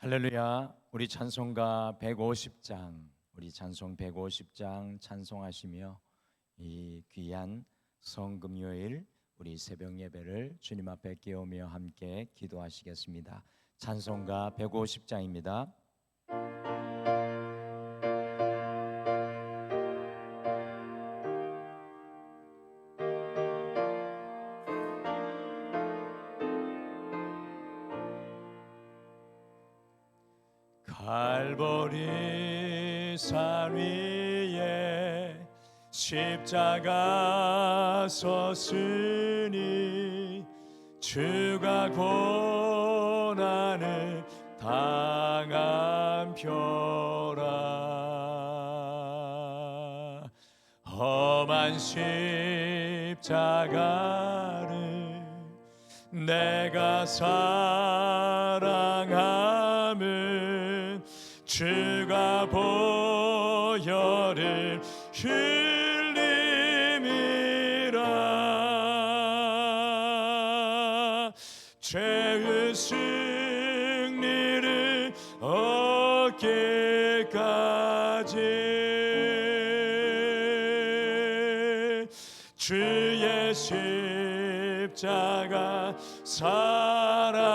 할렐루야. 우리 찬송가 150장, 우리 찬송 150장 찬송하시며 이 귀한 성금요일 우리 새벽 예배를 주님 앞에 깨우며 함께 기도하시겠습니다. 찬송가 150장입니다. 갈보리 산 위에 십자가 섰으니 주가 고난을 당한 표라. 험한 십자가를 내가 사랑함은 주가 보혈을 흘림이라. 죄의 승리를 얻기까지 주의 십자가 사랑하리.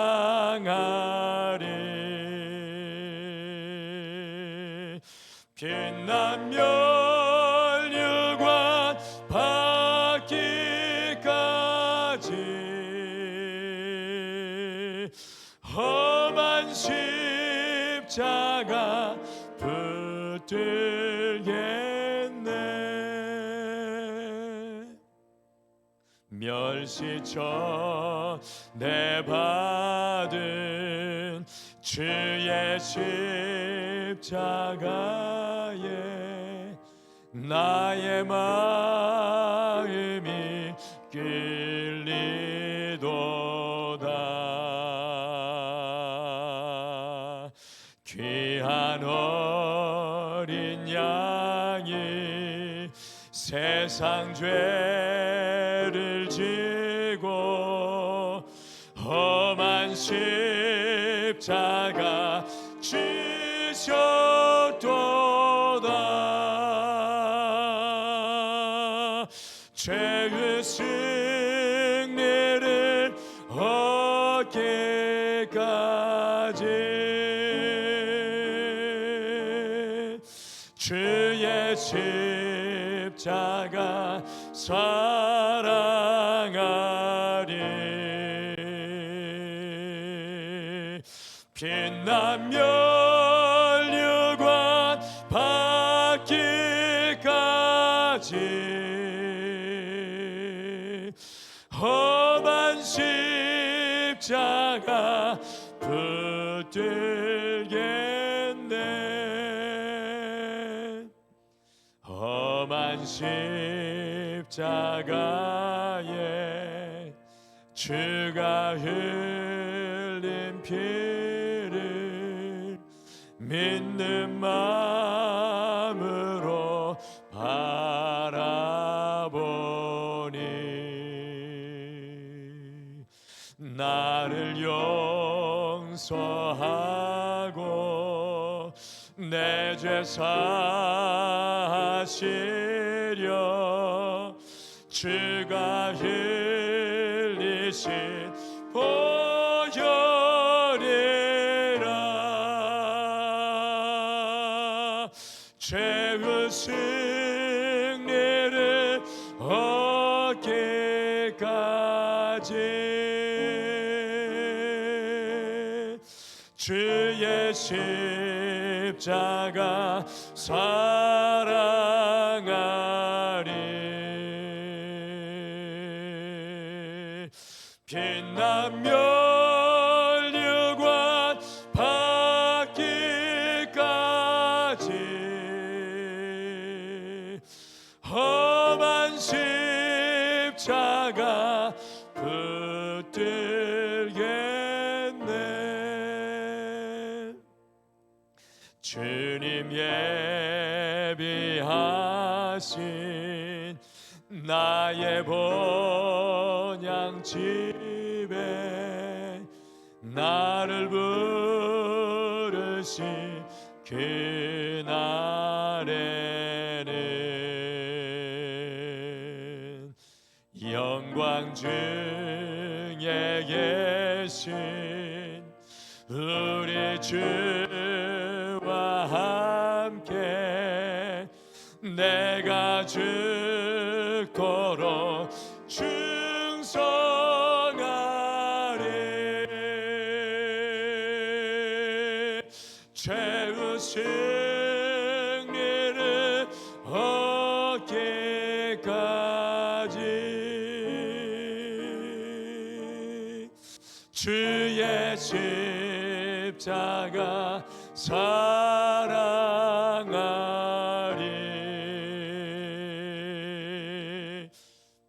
빛난 멸류관 받기까지 험한 십자가 붙들겠네. 멸시쳐 내받은 주의 십자가에 나의 마음이 끌리도다. 귀한 어린 양이 세상 죄를 지고 험한 십자가 지셨도다. 죄의 승리를 얻기까지 주의 십자가 사랑하리. 빛난 멸류관 받기까지 험한 십자가 붙들겠네. 험한 십자가에 주가 흘린 피를 믿는 마음으로 바라보니 나를 용서하고 내 죄 사시려 주가 흘리신 보혈이라. 죄의 승리를 얻기까지 주의 십자가 사랑하리. 빛난 멸류관 받기까지 험한 십자가 붙들겠네. 주님 예비하신 나의 본향 집에 나를 부르 오신 그날에는 영광 중에 계신 우리 주와 함께 내가 죽도록 충성하리. 최후 승리를 얻기까지 주의 십자가 사랑하리.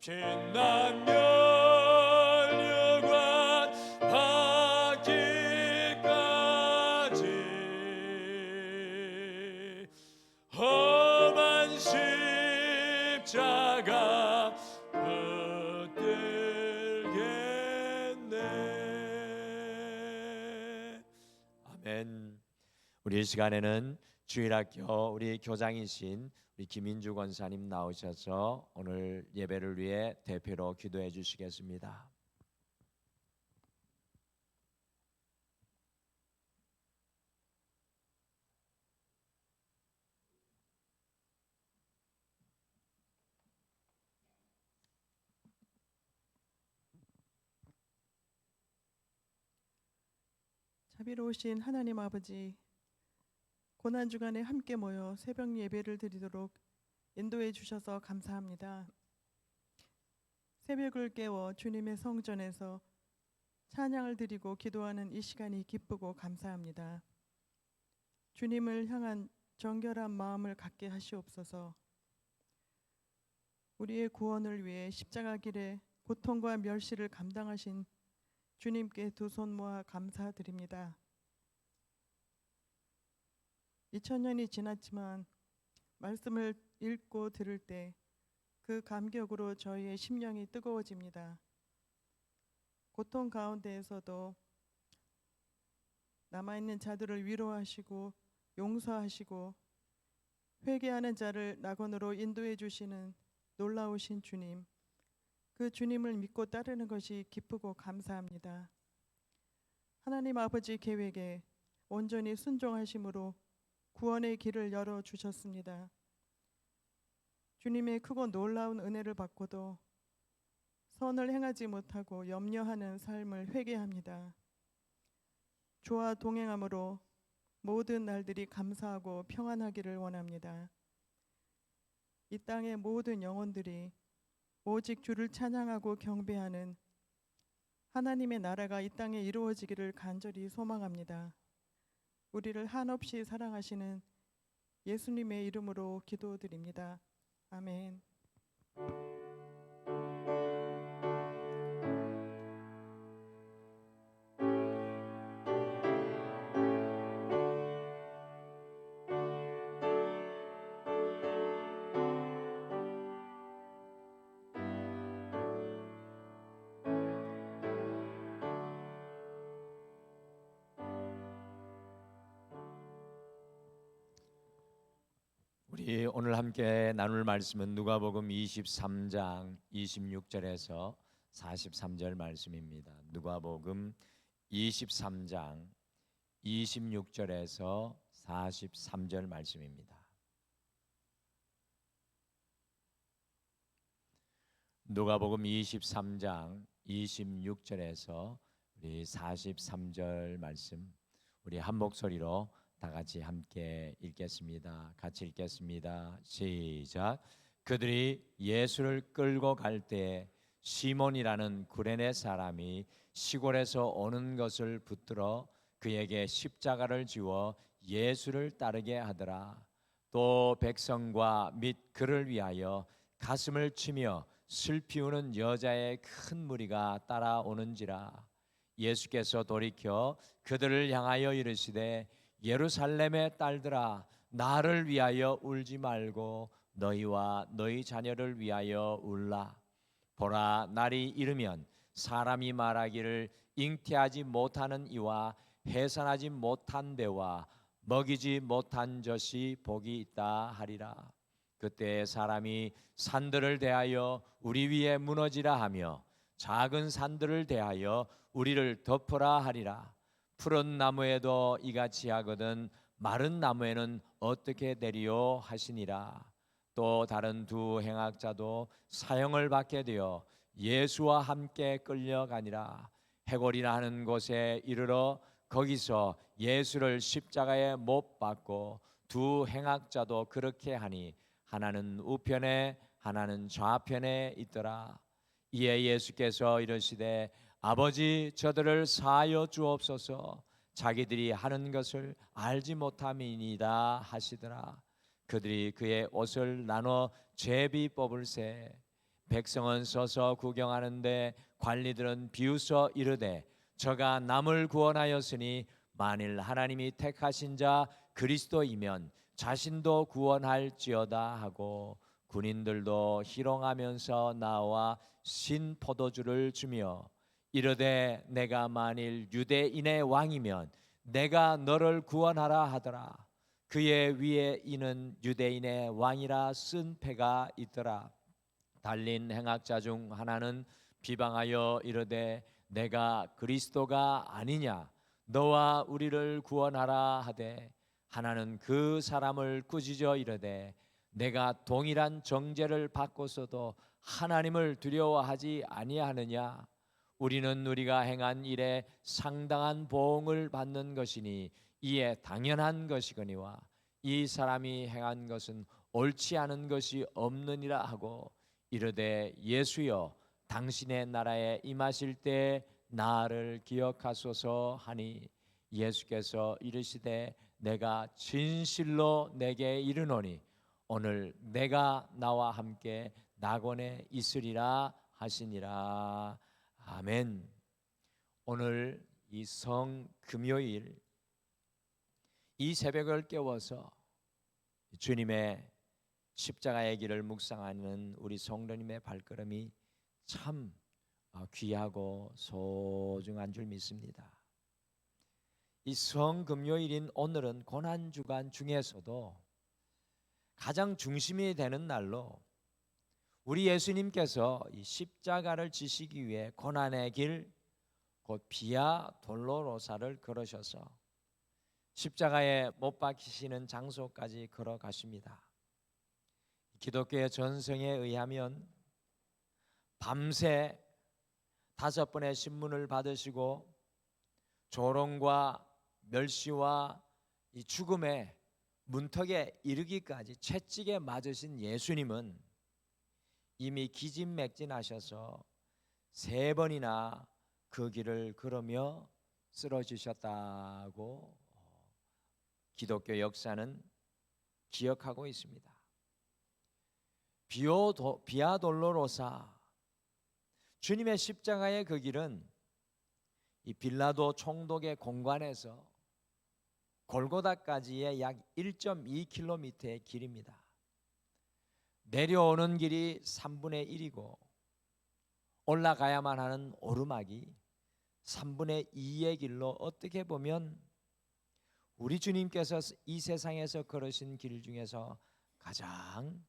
빛나며 영광 받기까지 험한 십자가 붙들겠네. 아멘. 우리 이 시간에는 주일학교 우리 교장이신 우리 김인주 권사님 나오셔서 오늘 예배를 위해 대표로 기도해 주시겠습니다. 자비로우신 하나님 아버지, 고난 주간에 함께 모여 새벽 예배를 드리도록 인도해 주셔서 감사합니다. 새벽을 깨워 주님의 성전에서 찬양을 드리고 기도하는 이 시간이 기쁘고 감사합니다. 주님을 향한 정결한 마음을 갖게 하시옵소서. 우리의 구원을 위해 십자가 길에 고통과 멸시를 감당하신 주님께 두 손 모아 감사드립니다. 2000년이 지났지만 말씀을 읽고 들을 때 그 감격으로 저희의 심령이 뜨거워집니다. 고통 가운데에서도 남아있는 자들을 위로하시고 용서하시고 회개하는 자를 낙원으로 인도해 주시는 놀라우신 주님, 그 주님을 믿고 따르는 것이 기쁘고 감사합니다. 하나님 아버지 계획에 온전히 순종하심으로 구원의 길을 열어주셨습니다. 주님의 크고 놀라운 은혜를 받고도 선을 행하지 못하고 염려하는 삶을 회개합니다. 주와 동행함으로 모든 날들이 감사하고 평안하기를 원합니다. 이 땅의 모든 영혼들이 오직 주를 찬양하고 경배하는 하나님의 나라가 이 땅에 이루어지기를 간절히 소망합니다. 우리를 한없이 사랑하시는 예수님의 이름으로 기도드립니다. 아멘. 우리 오늘 함께 나눌 말씀은 누가복음 23장 26절에서 43절 말씀입니다. 누가복음 23장 26절에서 43절 말씀입니다. 누가복음 23장 26절에서 우리 43절 말씀 우리 한 목소리로 다 같이 함께 읽겠습니다. 같이 읽겠습니다. 시작. 그들이 예수를 끌고 갈 때 시몬이라는 구레네 사람이 시골에서 오는 것을 붙들어 그에게 십자가를 지워 예수를 따르게 하더라. 또 백성과 및 그를 위하여 가슴을 치며 슬피 우는 여자의 큰 무리가 따라오는지라. 예수께서 돌이켜 그들을 향하여 이르시되 예루살렘의 딸들아, 나를 위하여 울지 말고 너희와 너희 자녀를 위하여 울라. 보라, 날이 이르면 사람이 말하기를 잉태하지 못하는 이와 해산하지 못한 배와 먹이지 못한 젖이 복이 있다 하리라. 그때 사람이 산들을 대하여 우리 위에 무너지라 하며 작은 산들을 대하여 우리를 덮으라 하리라. 푸른 나무에도 이같이 하거든 마른 나무에는 어떻게 되리요 하시니라. 또 다른 두 행악자도 사형을 받게 되어 예수와 함께 끌려가니라. 해골이라 하는 곳에 이르러 거기서 예수를 십자가에 못 박고 두 행악자도 그렇게 하니 하나는 우편에 하나는 좌편에 있더라. 이에 예수께서 이르시되 아버지 저들을 사하여 주옵소서 자기들이 하는 것을 알지 못함이니이다 하시더라. 그들이 그의 옷을 나눠 제비 뽑을새 백성은 서서 구경하는데 관리들은 비웃어 이르되 저가 남을 구원하였으니 만일 하나님이 택하신 자 그리스도이면 자신도 구원할지어다 하고 군인들도 희롱하면서 나와 신 포도주를 주며 이르되 내가 만일 유대인의 왕이면 내가 너를 구원하라 하더라. 그의 위에 이는 유대인의 왕이라 쓴 패가 있더라. 달린 행악자 중 하나는 비방하여 이르되 내가 그리스도가 아니냐 너와 우리를 구원하라 하되 하나는 그 사람을 꾸짖어 이르되 내가 동일한 정죄를 받고서도 하나님을 두려워하지 아니하느냐 우리는 우리가 행한 일에 상당한 보응을 받는 것이니 이에 당연한 것이거니와 이 사람이 행한 것은 옳지 않은 것이 없느니라 하고 이르되 예수여 당신의 나라에 임하실 때 나를 기억하소서 하니 예수께서 이르시되 내가 진실로 내게 이르노니 오늘 내가 나와 함께 낙원에 있으리라 하시니라. 아멘. 오늘 이 성금요일 이 새벽을 깨워서 주님의 십자가의 길을 묵상하는 우리 성도님의 발걸음이 참 귀하고 소중한 줄 믿습니다. 이 성금요일인 오늘은 고난주간 중에서도 가장 중심이 되는 날로 우리 예수님께서 이 십자가를 지시기 위해 고난의 길 곧 비아 돌로로사를 걸으셔서 십자가에 못 박히시는 장소까지 걸어가십니다. 기독교의 전성에 의하면 밤새 5번의 신문을 받으시고 조롱과 멸시와 이 죽음의 문턱에 이르기까지 채찍에 맞으신 예수님은 이미 기진맥진하셔서 3번이나 그 길을 걸으며 쓰러지셨다고 기독교 역사는 기억하고 있습니다. 비아 돌로로사 주님의 십자가의 그 길은 이 빌라도 총독의 공관에서 골고다까지의 약 1.2km의 길입니다. 내려오는 길이 3분의 1이고 올라가야만 하는 오르막이 3분의 2의 길로 어떻게 보면 우리 주님께서 이 세상에서 걸으신 길 중에서 가장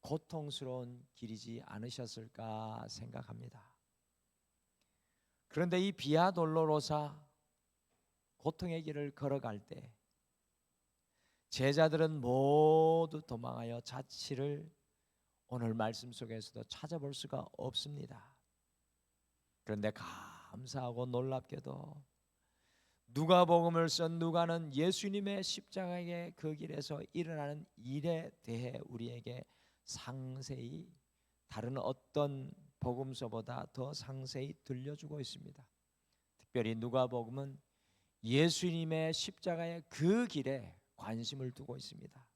고통스러운 길이지 않으셨을까 생각합니다. 그런데 이 비아 돌로로사 고통의 길을 걸어갈 때 제자들은 모두 도망하여 자취를 오늘 말씀 속에서도 찾아볼 수가 없습니다. 그런데 감사하고 놀랍게도 누가복음을 쓴 누가는 예수님의 십자가의 그 길에서 일어나는 일에 대해 우리에게 상세히 다른 어떤 복음서보다 더 상세히 들려주고 있습니다. 특별히 누가복음은 예수님의 십자가의 그 길에 관심을 두고 있습니다.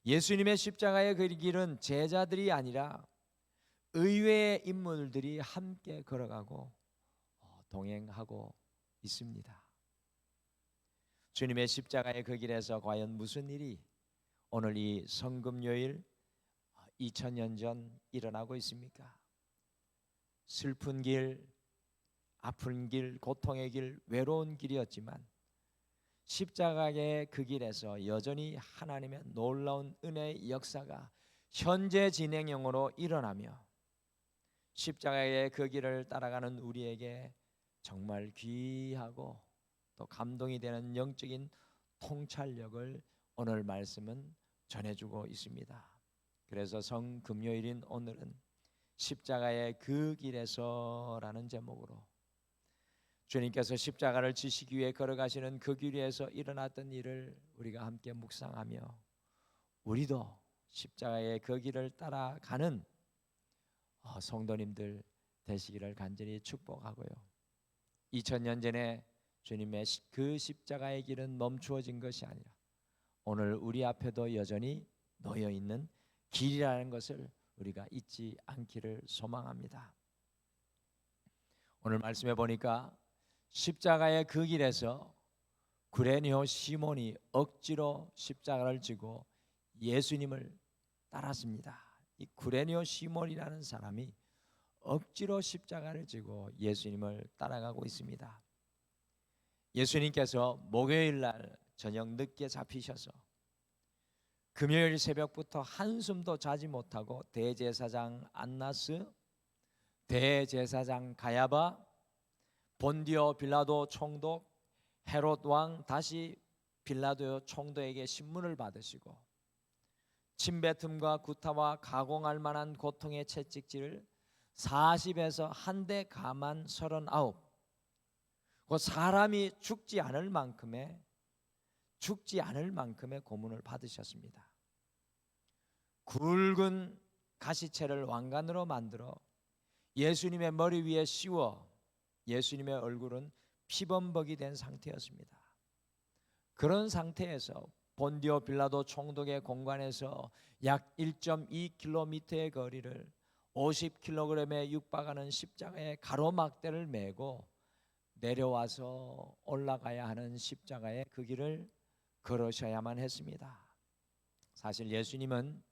예수님의 십자가의 그 길은 제자들이 아니라 의외의 인물들이 함께 걸어가고 동행하고 있습니다. 주님의 십자가의 그 길에서 과연 무슨 일이 오늘 이 성금요일 2000년 전 일어나고 있습니까? 슬픈 길, 아픈 길, 고통의 길, 외로운 길이었지만 십자가의 그 길에서 여전히 하나님의 놀라운 은혜의 역사가 현재 진행형으로 일어나며 십자가의 그 길을 따라가는 우리에게 정말 귀하고 또 감동이 되는 영적인 통찰력을 오늘 말씀은 전해주고 있습니다. 그래서 성금요일인 오늘은 십자가의 그 길에서라는 제목으로 주님께서 십자가를 지시기 위해 걸어가시는 그 길 위에서 일어났던 일을 우리가 함께 묵상하며 우리도 십자가의 그 길을 따라가는 성도님들 되시기를 간절히 축복하고요. 2000년 전에 주님의 그 십자가의 길은 멈추어진 것이 아니라 오늘 우리 앞에도 여전히 놓여 있는 길이라는 것을 우리가 잊지 않기를 소망합니다. 오늘 말씀해 보니까 십자가의 그 길에서 구레네 시몬이 억지로 십자가를 지고 예수님을 따랐습니다. 이 구레네 시몬이라는 사람이 억지로 십자가를 지고 예수님을 따라가고 있습니다. 예수님께서 목요일 날 저녁 늦게 잡히셔서 금요일 새벽부터 한숨도 자지 못하고 대제사장 안나스, 대제사장 가야바, 본디오 빌라도 총독, 헤롯 왕 다시 빌라도 총독에게 신문을 받으시고 침뱉음과 구타와 가공할 만한 고통의 채찍질을 40에서 한 대 가만 39, 그 사람이 죽지 않을 만큼의 고문을 받으셨습니다. 굵은 가시채를 왕관으로 만들어 예수님의 머리 위에 씌워 예수님의 얼굴은 피범벅이 된 상태였습니다. 그런 상태에서 본디오 빌라도 총독의 공간에서 약 1.2km의 거리를 50kg에 육박하는 십자가의 가로막대를 메고 내려와서 올라가야 하는 십자가의 그 길을 걸으셔야만 했습니다. 사실 예수님은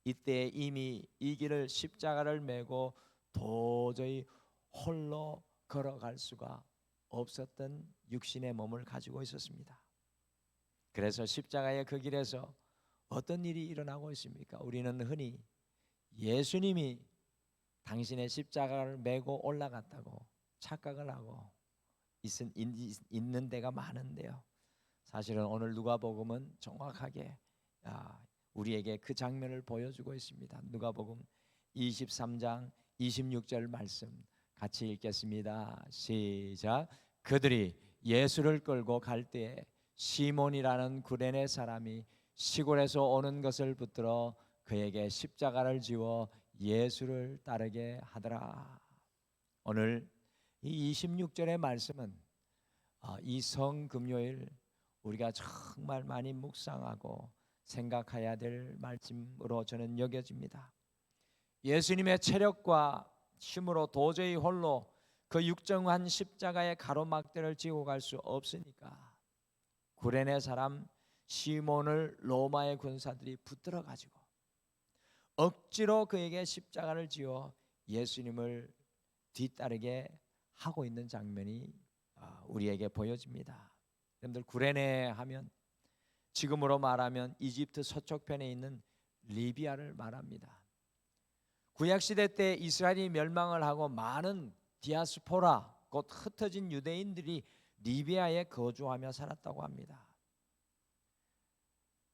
이때 이미 이 길을 십자가를 메고 도저히 홀로 걸어갈 수가 없었던 육신의 몸을 가지고 있었습니다. 그래서 십자가의 그 길에서 어떤 일이 일어나고 있습니까? 우리는 흔히 예수님이 당신의 십자가를 메고 올라갔다고 착각을 하고 있는 데가 많은데요. 사실은 오늘 누가복음은 정확하게 우리에게 그 장면을 보여주고 있습니다. 누가복음 23장 26절 말씀 같이 읽겠습니다. 시작. 그들이 예수를 끌고 갈 때에 시몬이라는 구레네 사람이 시골에서 오는 것을 붙들어 그에게 십자가를 지워 예수를 따르게 하더라. 오늘 이 26절의 말씀은 이 성금요일 우리가 정말 많이 묵상하고 생각해야 될 말씀으로 저는 여겨집니다. 예수님의 체력과 힘으로 도저히 홀로 그 육정한 십자가의 가로막대를 지고 갈 수 없으니까 구레네 사람 시몬을 로마의 군사들이 붙들어 가지고 억지로 그에게 십자가를 지어 예수님을 뒤따르게 하고 있는 장면이 우리에게 보여집니다. 여러분들 구레네 하면 지금으로 말하면 이집트 서쪽편에 있는 리비아를 말합니다. 구약시대 때 이스라엘이 멸망을 하고 많은 디아스포라 곧 흩어진 유대인들이 리비아에 거주하며 살았다고 합니다.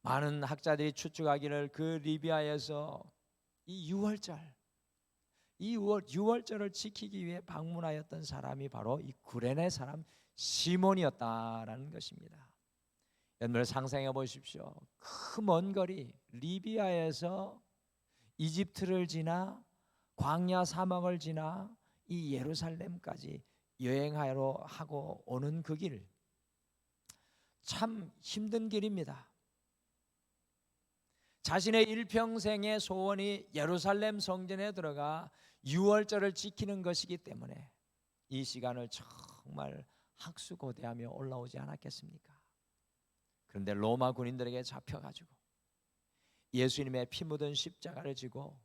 많은 학자들이 추측하기를 그 리비아에서 이 유월절을 지키기 위해 방문하였던 사람이 바로 이 구레네 사람 시몬이었다라는 것입니다. 여러분 상상해 보십시오. 그 먼 거리 리비아에서 이집트를 지나 광야 사막을 지나 이 예루살렘까지 여행하러 하고 오는 그 길, 참 힘든 길입니다. 자신의 일평생의 소원이 예루살렘 성전에 들어가 유월절을 지키는 것이기 때문에 이 시간을 정말 학수고대하며 올라오지 않았겠습니까? 그런데 로마 군인들에게 잡혀가지고 예수님의 피 묻은 십자가를 지고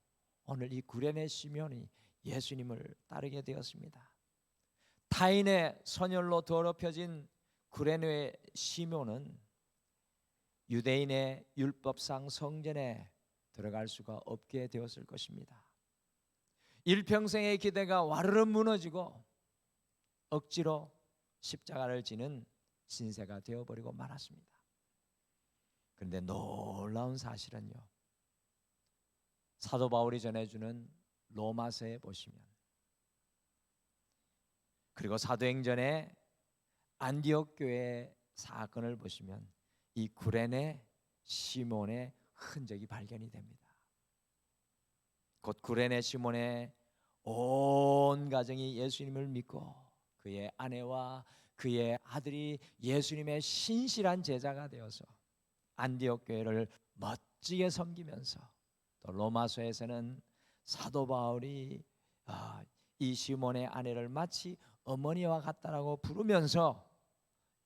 오늘 이 구레네 시몬이 예수님을 따르게 되었습니다. 타인의 선열로 더럽혀진 구레네 시몬은 유대인의 율법상 성전에 들어갈 수가 없게 되었을 것입니다. 일평생의 기대가 와르르 무너지고 억지로 십자가를 지는 신세가 되어버리고 말았습니다. 그런데 놀라운 사실은요, 사도 바울이 전해주는 로마서에 보시면, 그리고 사도행전의 안디옥 교회의 사건을 보시면 이 구레네 시몬의 흔적이 발견이 됩니다. 곧 구레네 시몬의 온 가정이 예수님을 믿고 그의 아내와 그의 아들이 예수님의 신실한 제자가 되어서 안디옥 교회를 멋지게 섬기면서, 또 로마서에서는 사도 바울이 이 시몬의 아내를 마치 어머니와 같다라고 부르면서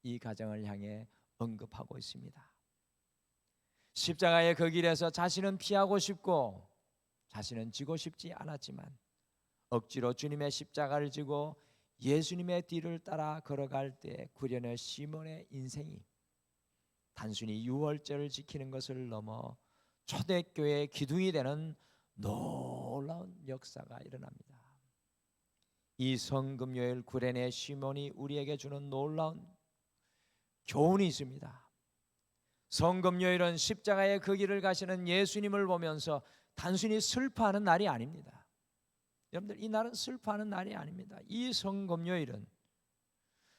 이 가정을 향해 언급하고 있습니다. 십자가의 그 길에서 자신은 피하고 싶고 자신은 지고 싶지 않았지만 억지로 주님의 십자가를 지고 예수님의 뒤를 따라 걸어갈 때 구레네 시몬의 인생이 단순히 유월절을 지키는 것을 넘어 초대교회의 기둥이 되는 놀라운 역사가 일어납니다. 이 성금요일 구레네 시몬이 우리에게 주는 놀라운 교훈이 있습니다. 성금요일은 십자가의 그 길을 가시는 예수님을 보면서 단순히 슬퍼하는 날이 아닙니다. 여러분들, 이 날은 슬퍼하는 날이 아닙니다. 이 성금요일은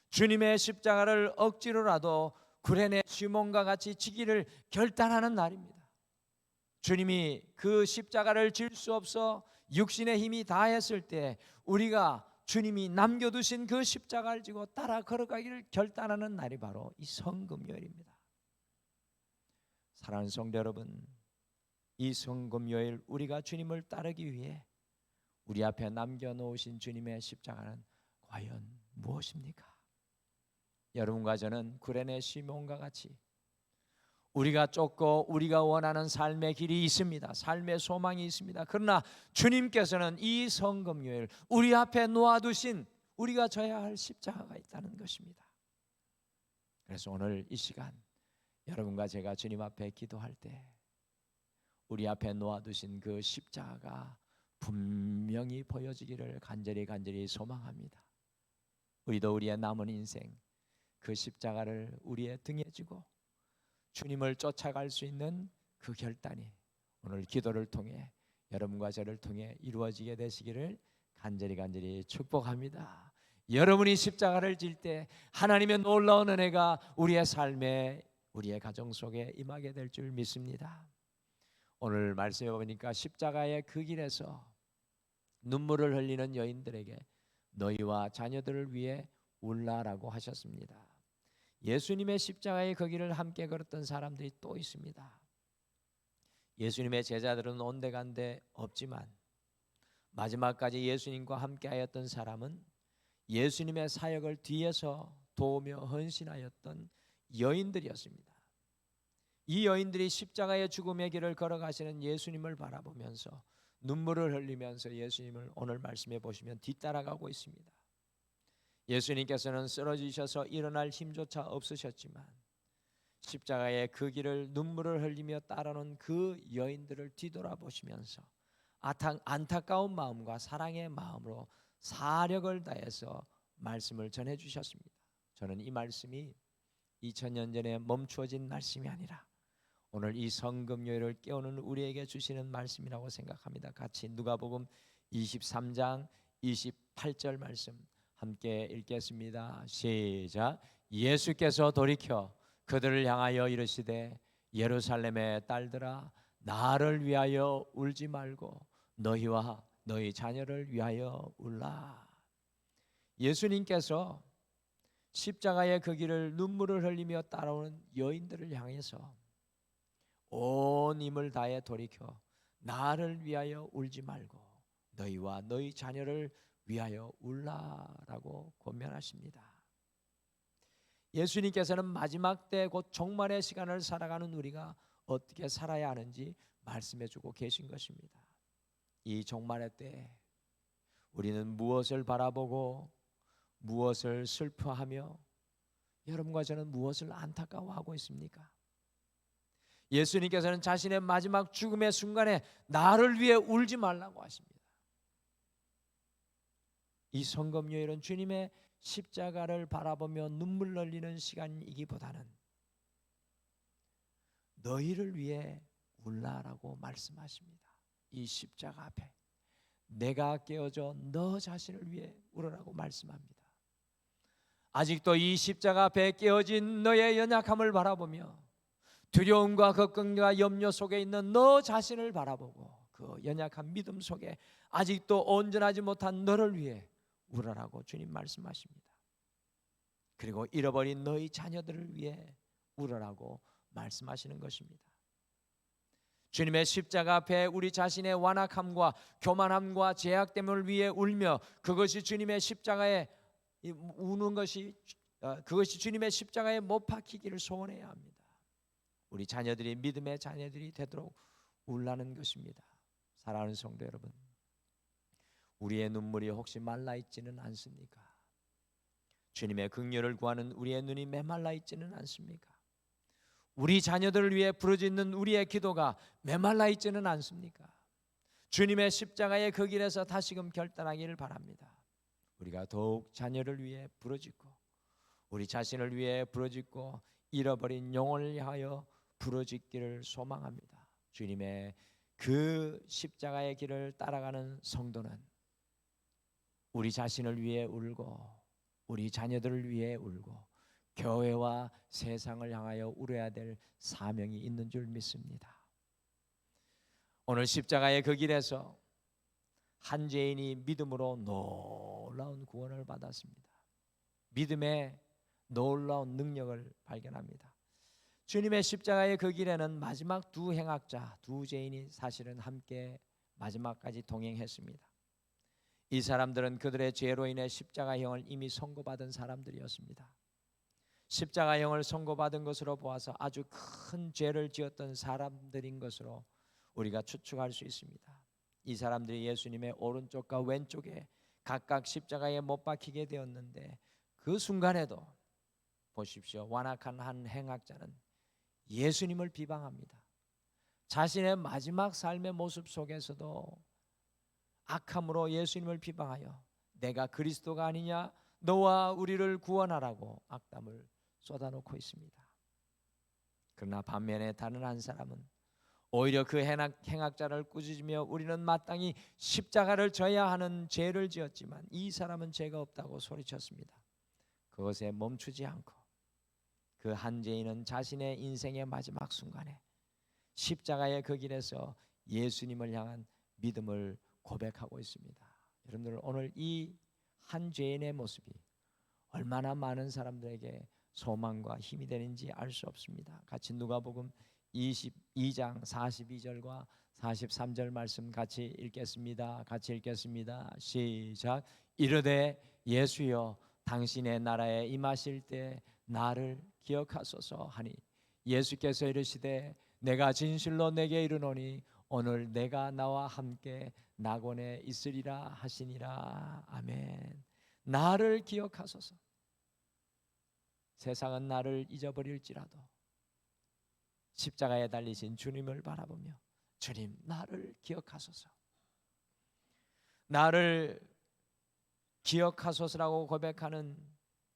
주님의 십자가를 억지로라도 구레네 시몬과 같이 지기를 결단하는 날입니다. 주님이 그 십자가를 질 수 없어 육신의 힘이 다했을 때 우리가 주님이 남겨두신 그 십자가를 지고 따라 걸어가기를 결단하는 날이 바로 이 성금요일입니다. 사랑하는 성도 여러분, 이 성금요일 우리가 주님을 따르기 위해 우리 앞에 남겨놓으신 주님의 십자가는 과연 무엇입니까? 여러분과 저는 구레네 시몬과 같이 우리가 쫓고 우리가 원하는 삶의 길이 있습니다. 삶의 소망이 있습니다. 그러나 주님께서는 이 성금요일 우리 앞에 놓아두신 우리가 져야 할 십자가가 있다는 것입니다. 그래서 오늘 이 시간 여러분과 제가 주님 앞에 기도할 때 우리 앞에 놓아두신 그 십자가가 분명히 보여지기를 간절히 소망합니다. 우리도 우리의 남은 인생 그 십자가를 우리의 등에 지고 주님을 쫓아갈 수 있는 그 결단이 오늘 기도를 통해 여러분과 저를 통해 이루어지게 되시기를 간절히 축복합니다. 여러분이 십자가를 질 때 하나님의 놀라운 은혜가 우리의 삶에 우리의 가정 속에 임하게 될 줄 믿습니다. 오늘 말씀해 보니까 십자가의 그 길에서 눈물을 흘리는 여인들에게 너희와 자녀들을 위해 울라라고 하셨습니다. 예수님의 십자가의 그 길을 함께 걸었던 사람들이 또 있습니다. 예수님의 제자들은 온데간데 없지만 마지막까지 예수님과 함께 하였던 사람은 예수님의 사역을 뒤에서 도우며 헌신하였던 여인들이었습니다. 이 여인들이 십자가의 죽음의 길을 걸어가시는 예수님을 바라보면서 눈물을 흘리면서 예수님을 오늘 말씀해 보시면 뒤따라가고 있습니다. 예수님께서는 쓰러지셔서 일어날 힘조차 없으셨지만 십자가의 그 길을 눈물을 흘리며 따라오는 그 여인들을 뒤돌아보시면서 안타까운 마음과 사랑의 마음으로 사력을 다해서 말씀을 전해주셨습니다. 저는 이 말씀이 2000년 전에 멈추어진 말씀이 아니라 오늘 이 성금요일을 깨우는 우리에게 주시는 말씀이라고 생각합니다. 같이 누가복음 23장 28절 말씀 함께 읽겠습니다. 시작. 예수께서 돌이켜 그들을 향하여 이르시되 예루살렘의 딸들아 나를 위하여 울지 말고 너희와 너희 자녀를 위하여 울라. 예수님께서 십자가의 그 길을 눈물을 흘리며 따라오는 여인들을 향해서 온 힘을 다해 돌이켜 나를 위하여 울지 말고 너희와 너희 자녀를 위하여 울라라고 권면하십니다. 예수님께서는 마지막 때 곧 종말의 시간을 살아가는 우리가 어떻게 살아야 하는지 말씀해주고 계신 것입니다. 이 종말의 때 우리는 무엇을 바라보고 무엇을 슬퍼하며 여러분과 저는 무엇을 안타까워하고 있습니까? 예수님께서는 자신의 마지막 죽음의 순간에 나를 위해 울지 말라고 하십니다. 이 성검요일은 주님의 십자가를 바라보며 눈물 흘리는 시간이기보다는 너희를 위해 울라라고 말씀하십니다. 이 십자가 앞에 내가 깨어져 너 자신을 위해 울으라고 말씀합니다. 아직도 이 십자가 앞에 깨어진 너의 연약함을 바라보며 두려움과 걱정과 염려 속에 있는 너 자신을 바라보고 그 연약한 믿음 속에 아직도 온전하지 못한 너를 위해 울으라고 주님 말씀하십니다. 그리고 잃어버린 너희 자녀들을 위해 울으라고 말씀하시는 것입니다. 주님의 십자가 앞에 우리 자신의 완악함과 교만함과 제약됨을 위해 울며 그것이 주님의 십자가에 우는 것이 그것이 주님의 십자가에 못 박히기를 소원해야 합니다. 우리 자녀들이 믿음의 자녀들이 되도록 울라는 것입니다. 사랑하는 성도 여러분, 우리의 눈물이 혹시 말라 있지는 않습니까? 주님의 긍휼을 구하는 우리의 눈이 메말라 있지는 않습니까? 우리 자녀들을 위해 부르짖는 우리의 기도가 메말라 있지는 않습니까? 주님의 십자가의 그 길에서 다시금 결단하기를 바랍니다. 우리가 더욱 자녀를 위해 부르짖고 우리 자신을 위해 부르짖고 잃어버린 영혼을 향하여 부르짖기를 소망합니다. 주님의 그 십자가의 길을 따라가는 성도는 우리 자신을 위해 울고 우리 자녀들을 위해 울고 교회와 세상을 향하여 울어야 될 사명이 있는 줄 믿습니다. 오늘 십자가의 그 길에서 한 죄인이 믿음으로 놀라운 구원을 받았습니다. 믿음의 놀라운 능력을 발견합니다. 주님의 십자가의 그 길에는 마지막 두 행악자, 두 죄인이 사실은 함께 마지막까지 동행했습니다. 이 사람들은 그들의 죄로 인해 십자가형을 이미 선고받은 사람들이었습니다. 십자가형을 선고받은 것으로 보아서 아주 큰 죄를 지었던 사람들인 것으로 우리가 추측할 수 있습니다. 이 사람들이 예수님의 오른쪽과 왼쪽에 각각 십자가에 못 박히게 되었는데 그 순간에도 보십시오. 완악한 한 행악자는 예수님을 비방합니다. 자신의 마지막 삶의 모습 속에서도 악함으로 예수님을 비방하여 내가 그리스도가 아니냐, 너와 우리를 구원하라고 악담을 쏟아놓고 있습니다. 그러나 반면에 다른 한 사람은 오히려 그 행악자를 꾸짖으며 우리는 마땅히 십자가를 져야 하는 죄를 지었지만 이 사람은 죄가 없다고 소리쳤습니다. 그것에 멈추지 않고 그 한 죄인은 자신의 인생의 마지막 순간에 십자가의 그 길에서 예수님을 향한 믿음을 고백하고 있습니다. 여러분들 오늘 이 한 죄인의 모습이 얼마나 많은 사람들에게 소망과 힘이 되는지 알 수 없습니다. 같이 누가복음 22장 42절과 43절 말씀 같이 읽겠습니다. 같이 읽겠습니다. 시작. 이르되 예수여 당신의 나라에 임하실 때 나를 기억하소서 하니 예수께서 이르시되 내가 진실로 내게 이르노니 오늘 내가 나와 함께 낙원에 있으리라 하시니라. 아멘. 나를 기억하소서. 세상은 나를 잊어버릴지라도 십자가에 달리신 주님을 바라보며 주님 나를 기억하소서. 나를 기억하소서라고 고백하는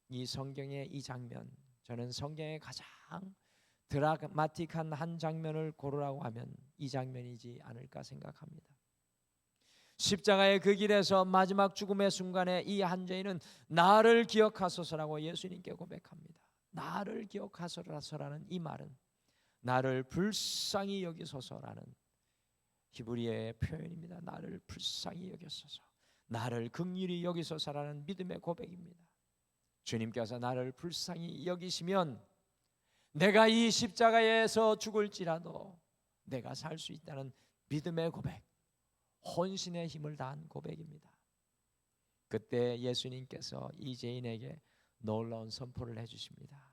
이 성경의 이 장면, 저는 성경의 가장 드라마틱한 한 장면을 고르라고 하면 이 장면이지 않을까 생각합니다. 십자가의 그 길에서 마지막 죽음의 순간에 이 한 죄인은 나를 기억하소서라고 예수님께 고백합니다. 나를 기억하소서라는 이 말은 나를 불쌍히 여기소서라는 히브리어의 표현입니다. 나를 불쌍히 여기소서, 나를 긍휼히 여기소서라는 믿음의 고백입니다. 주님께서 나를 불쌍히 여기시면 내가 이 십자가에서 죽을지라도 내가 살 수 있다는 믿음의 고백, 혼신의 힘을 다한 고백입니다. 그때 예수님께서 이 죄인에게 놀라운 선포를 해주십니다.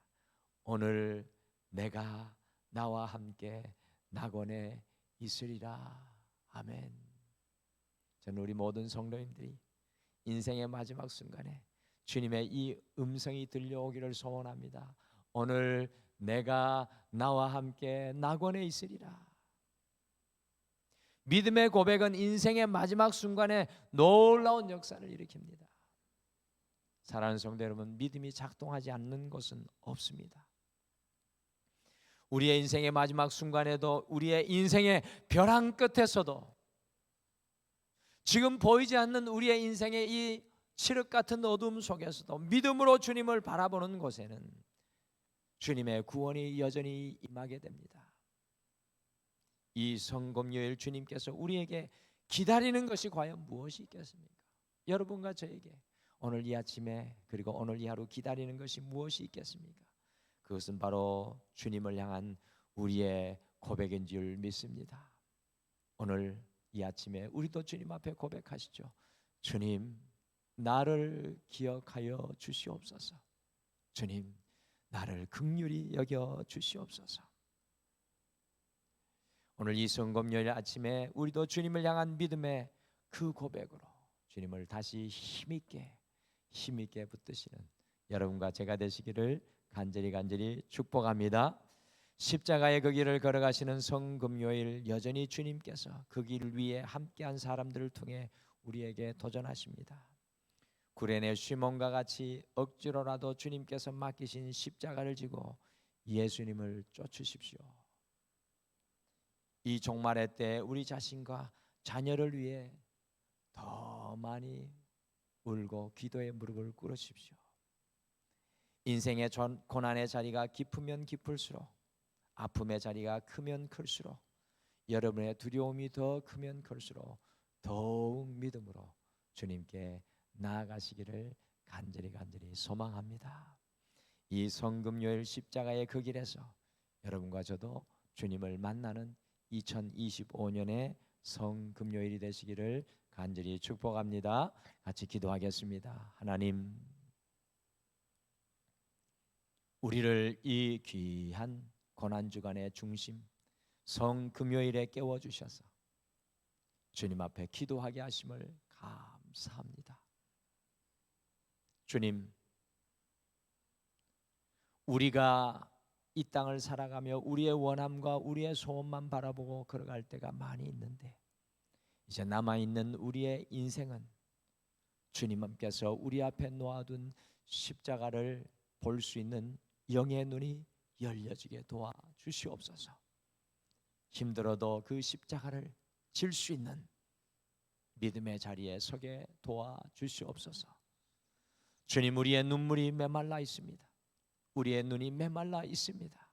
오늘 내가 나와 함께 낙원에 있으리라. 아멘. 저는 우리 모든 성도님들이 인생의 마지막 순간에 주님의 이 음성이 들려오기를 소원합니다. 오늘 내가 나와 함께 낙원에 있으리라. 믿음의 고백은 인생의 마지막 순간에 놀라운 역사를 일으킵니다. 사랑하는 성도 여러분, 믿음이 작동하지 않는 것은 없습니다. 우리의 인생의 마지막 순간에도, 우리의 인생의 벼랑 끝에서도, 지금 보이지 않는 우리의 인생의 이 칠흑 같은 어둠 속에서도 믿음으로 주님을 바라보는 곳에는 주님의 구원이 여전히 임하게 됩니다. 이 성금요일 주님께서 우리에게 기다리는 것이 과연 무엇이 있겠습니까? 여러분과 저에게 오늘 이 아침에, 그리고 오늘 이 하루 기다리는 것이 무엇이 있겠습니까? 그것은 바로 주님을 향한 우리의 고백인 줄 믿습니다. 오늘 이 아침에 우리도 주님 앞에 고백하시죠. 주님, 나를 기억하여 주시옵소서. 주님, 나를 긍휼히 여겨 주시옵소서. 오늘 이 성금요일 아침에 우리도 주님을 향한 믿음의 그 고백으로 주님을 다시 힘있게 붙드시는 여러분과 제가 되시기를 간절히 축복합니다. 십자가의 그 길을 걸어가시는 성금요일, 여전히 주님께서 그 길을 위해 함께한 사람들을 통해 우리에게 도전하십니다. 구레네 시몬과 같이 억지로라도 주님께서 맡기신 십자가를 지고 예수님을 쫓으십시오. 이 종말의 때 우리 자신과 자녀를 위해 더 많이 울고 기도의 무릎을 꿇으십시오. 인생의 고난의 자리가 깊으면 깊을수록, 아픔의 자리가 크면 클수록, 여러분의 두려움이 더 크면 클수록 더욱 믿음으로 주님께 나아가시기를 간절히 소망합니다. 이 성금요일 십자가의 그 길에서 여러분과 저도 주님을 만나는 2025년의 성금요일이 되시기를 간절히 축복합니다. 같이 기도하겠습니다. 하나님, 우리를 이 귀한 고난주간의 중심 성금요일에 깨워주셔서 주님 앞에 기도하게 하심을 감사합니다. 주님, 우리가 이 땅을 살아가며 우리의 원함과 우리의 소원만 바라보고 걸어갈 때가 많이 있는데, 이제 남아있는 우리의 인생은 주님께서 우리 앞에 놓아둔 십자가를 볼 수 있는 영의 눈이 열려지게 도와주시옵소서. 힘들어도 그 십자가를 질 수 있는 믿음의 자리에 서게 도와주시옵소서. 주님, 우리의 눈물이 메말라 있습니다. 우리의 눈이 메말라 있습니다.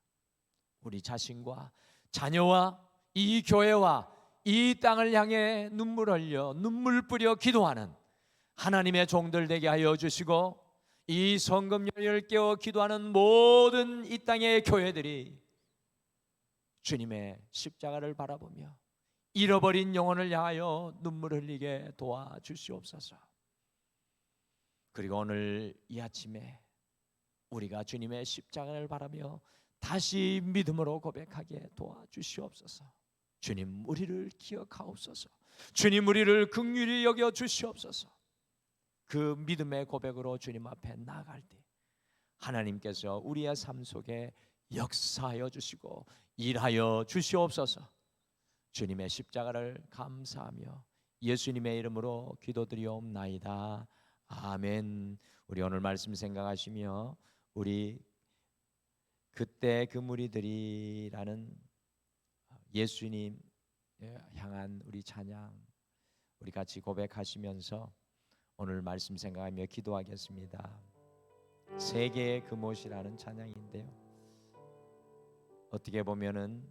우리 자신과 자녀와 이 교회와 이 땅을 향해 눈물 흘려 눈물 뿌려 기도하는 하나님의 종들 되게 하여 주시고, 이 성금요일 깨어 기도하는 모든 이 땅의 교회들이 주님의 십자가를 바라보며 잃어버린 영혼을 향하여 눈물 흘리게 도와주시옵소서. 그리고 오늘 이 아침에 우리가 주님의 십자가를 바라며 다시 믿음으로 고백하게 도와주시옵소서. 주님, 우리를 기억하옵소서. 주님, 우리를 긍휼히 여겨 주시옵소서. 그 믿음의 고백으로 주님 앞에 나아갈 때 하나님께서 우리의 삶 속에 역사하여 주시고 일하여 주시옵소서. 주님의 십자가를 감사하며 예수님의 이름으로 기도드리옵나이다. 아멘. 우리 오늘 말씀 생각하시며 우리 그때 그 무리들이라는 예수님 향한 우리 찬양 우리 같이 고백하시면서 오늘 말씀 생각하며 기도하겠습니다. 세계의 그못이라는 찬양인데요, 어떻게 보면은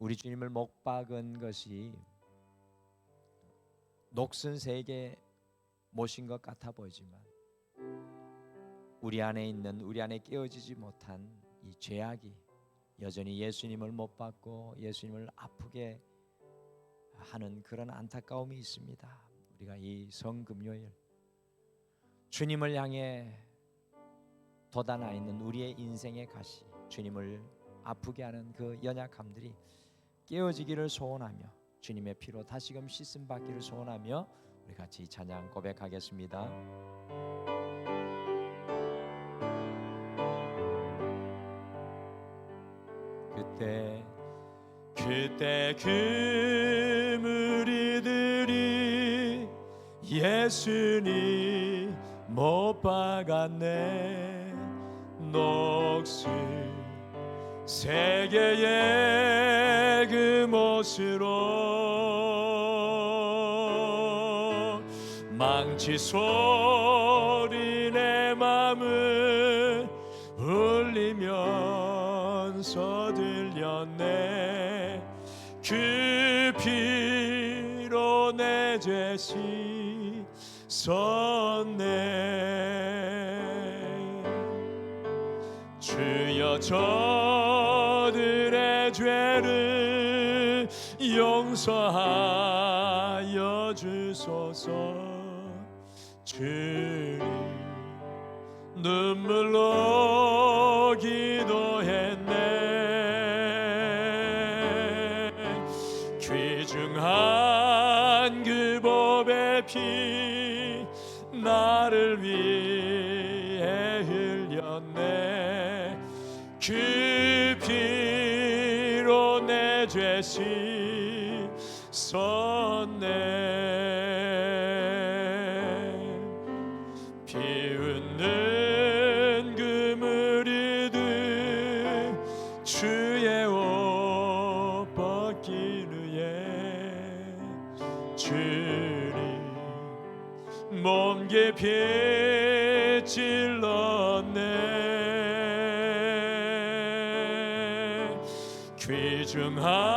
우리 주님을 못 박은 것이 녹슨 세계 못인 것 같아 보이지만, 우리 안에 있는, 우리 안에 깨어지지 못한 이 죄악이 여전히 예수님을 못 받고 예수님을 아프게 하는 그런 안타까움이 있습니다. 우리가 이 성금요일 주님을 향해 돋아나 있는 우리의 인생의 가시, 주님을 아프게 하는 그 연약함들이 깨어지기를 소원하며 주님의 피로 다시금 씻음 받기를 소원하며 우리 같이 찬양 고백하겠습니다. 그때 그 무리들이 예수님 못 박았네. 녹슬 세계의 그 못으로 망치 소리 내 맘을 울리면서 들렸네. 그 피로 내 죄 씻었네. 주여 저들의 죄를 용서하여 주소서. 주님 눈물로 기도했네. 귀중한 그 법의 피 나를 위해 흘렸네. 그 피로 내 죄 씻었네. 비웃는 그 무리들 주의 옷 벗기 위해 주님 몸 깊이 찔렀네.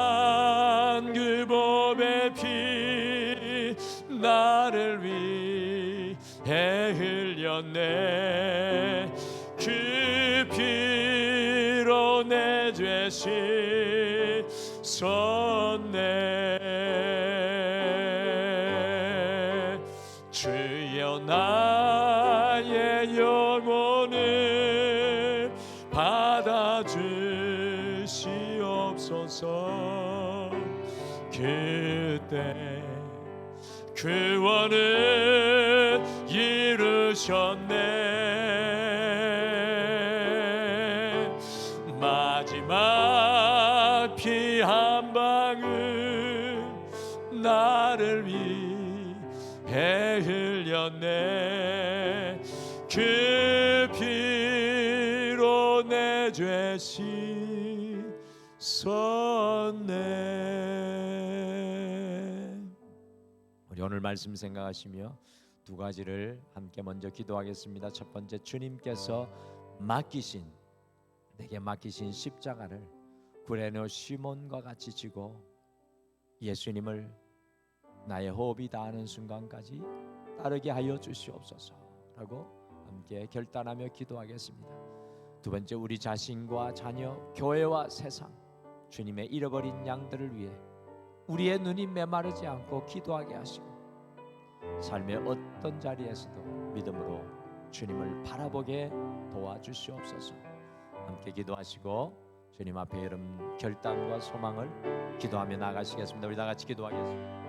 귀중한 그 법의 피 나를 위해 흘렸네. 그 피로 내 죄 씻었네. 주여 나의 영혼을 받아주시옵소서. 그때 구원을 이루셨네. 마지막 피 한 방울 나를 위해 흘렸네. 그 피로 내 죄 씻었네. 우리 오늘 말씀 생각하시며 두 가지를 함께 먼저 기도하겠습니다. 첫 번째, 주님께서 내게 맡기신 십자가를 구레네 시몬과 같이 지고 예수님을 나의 호흡이 닿는 순간까지 따르게 하여 주시옵소서라고 함께 결단하며 기도하겠습니다. 두 번째, 우리 자신과 자녀, 교회와 세상, 주님의 잃어버린 양들을 위해 우리의 눈이 메마르지 않고 기도하게 하시고 삶의 어떤 자리에서도 믿음으로 주님을 바라보게 도와주시옵소서. 함께 기도하시고 주님 앞에 여러분 결단과 소망을 기도하며 나가시겠습니다. 우리 다 같이 기도하겠습니다.